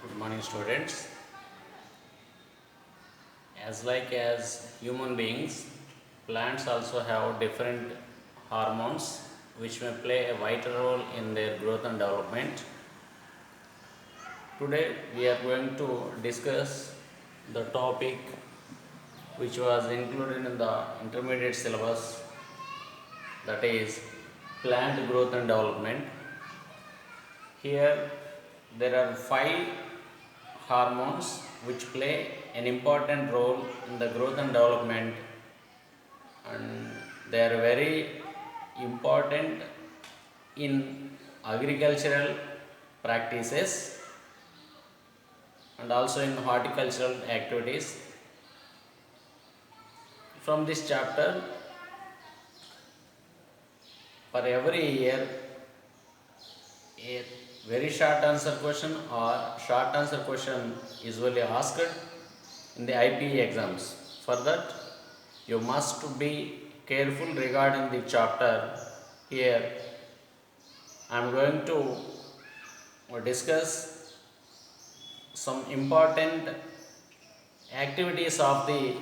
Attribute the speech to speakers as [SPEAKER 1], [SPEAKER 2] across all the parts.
[SPEAKER 1] Good morning, students. As human beings, plants also have different hormones which may play a vital role in their growth and development. Today, we are going to discuss the topic which was included in the intermediate syllabus, that is plant growth and development. Here, there are five hormones which play an important role in the growth and development, and they are very important in agricultural practices and also in horticultural activities. From this chapter, for every year, a very short answer question or short answer question usually asked in the IPE exams. For that, you must be careful regarding the chapter. Here, I am going to discuss some important activities of the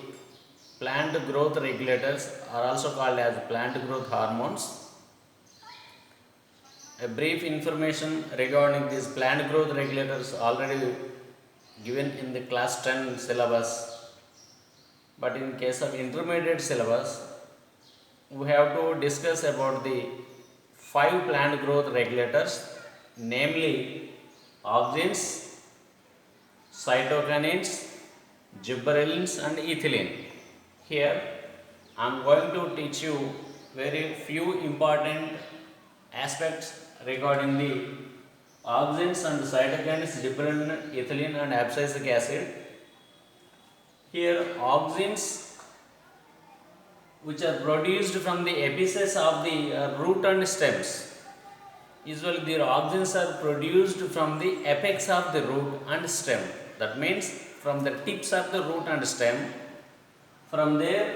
[SPEAKER 1] plant growth regulators, are also called as plant growth hormones. A brief information regarding these plant growth regulators already given in the class 10 syllabus, but in case of intermediate syllabus, we have to discuss about the five plant growth regulators, namely auxins, cytokinins, gibberellins and ethylene. Here I am going to teach you very few important aspects regarding the auxins and cytokinins, gibberellin, ethylene and abscisic acid. Here auxins, which are produced from the apices of the root and stems. Usually the auxins are produced from the apex of the root and stem. That means from the tips of the root and stem. From there,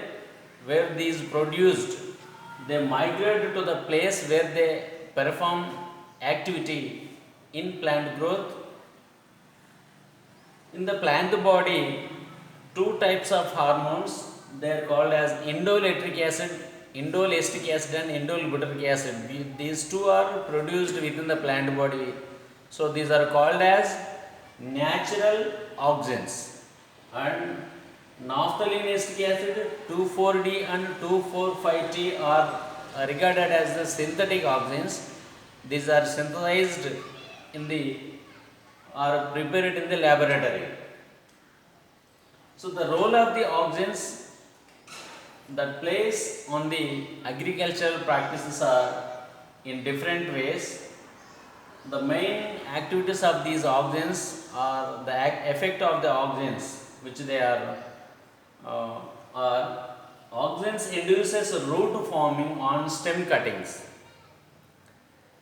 [SPEAKER 1] where these produced, they migrate to the place where they perform activity in plant growth. In the plant body, two types of hormones, they are called as indoleatric acid, indolestic acid and indolbutyric acid. These two are produced within the plant body. So these are called as natural auxins. And naphthalene acid 2,4-D and 2,4,5-T are regarded as the synthetic auxins. These are synthesized in the or prepared in the laboratory. So the role of the auxins that plays on the agricultural practices are in different ways. The main activities of these auxins are the effect of the auxins, which they are auxins induces root forming on stem cuttings.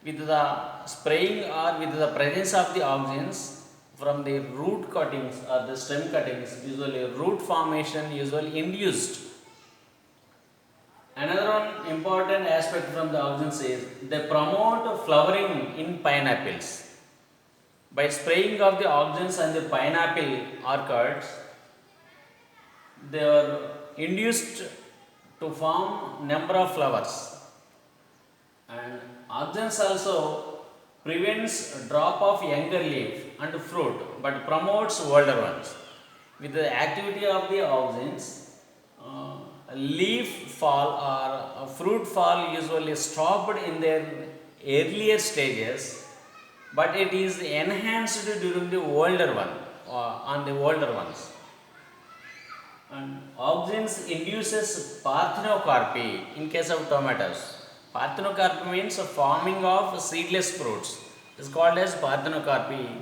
[SPEAKER 1] With the spraying or with the presence of the auxins from the root cuttings or the stem cuttings, usually root formation usually induced. Another one important aspect from the auxins is they promote flowering in pineapples. By spraying of the auxins and the pineapple orchards, they are induced to form number of flowers. And auxins also prevents drop of younger leaf and fruit but promotes older ones. With the activity of the auxins, leaf fall or fruit fall usually stopped in their earlier stages, but it is enhanced during the older one on the older ones. And auxins induces parthenocarpy in case of tomatoes. Parthenocarpy means forming of seedless fruits. It is called as parthenocarpy.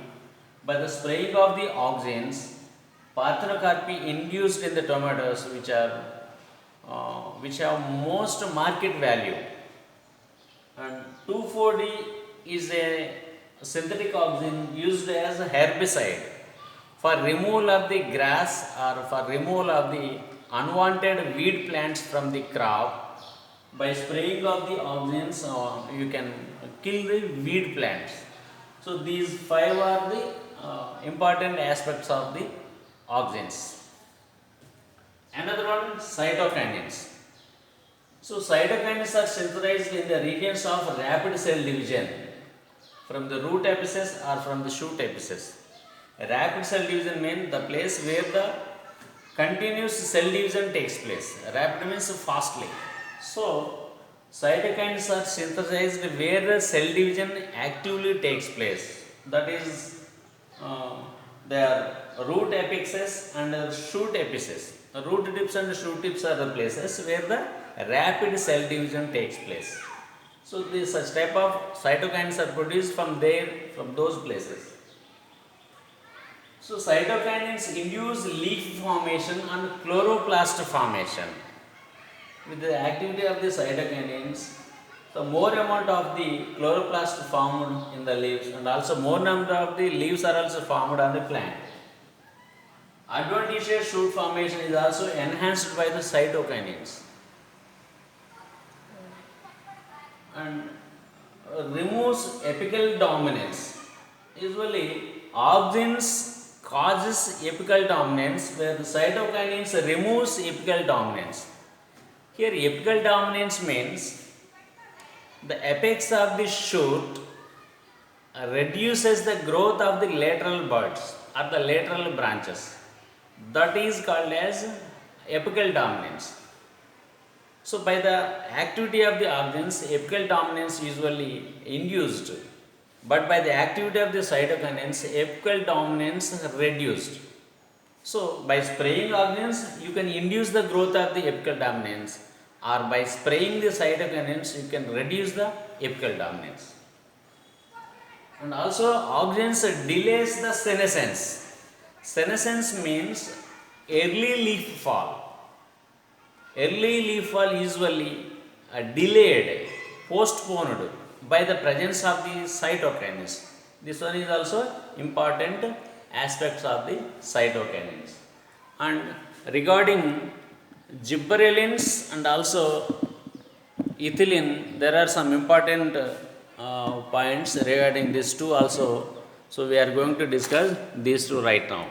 [SPEAKER 1] By the spraying of the auxins, parthenocarpy induced in the tomatoes, which have most market value. And 2,4-D is a synthetic auxin used as a herbicide for removal of the grass or for removal of the unwanted weed plants from the crop. By spraying of the auxins, you can kill the weed plants. So these five are the important aspects of the oxygens. Another one, cytokinins. So cytokinins are synthesized in the regions of rapid cell division from the root apices or from the shoot apices. Rapid cell division means the place where the continuous cell division takes place. Rapid means fastly. So cytokines are synthesized where the cell division actively takes place. That is, their root apices and shoot apices. The root tips and shoot tips are the places where the rapid cell division takes place. So this such type of cytokines are produced from there, from those places. So cytokinins induce leaf formation and chloroplast formation. With the activity of the cytokinins, the more amount of the chloroplast formed in the leaves and also more number of the leaves are also formed on the plant. Adventitious shoot formation is also enhanced by the cytokinins. And removes apical dominance. Usually, auxins causes apical dominance where the cytokinins removes apical dominance. Here, apical dominance means the apex of the shoot reduces the growth of the lateral buds or the lateral branches. That is called as apical dominance. So, by the activity of the auxins, apical dominance usually induced, but by the activity of the cytokinins, apical dominance reduced. So, by spraying auxins, you can induce the growth of the apical dominance, or by spraying the cytokinins, you can reduce the apical dominance. And also, auxins delays the senescence. Senescence means early leaf fall. Early leaf fall usually delayed, postponed by the presence of the cytokinins. This one is also important aspects of the cytokinins. And regarding gibberellins and also ethylene, there are some important points regarding these two also. So we are going to discuss these two right now.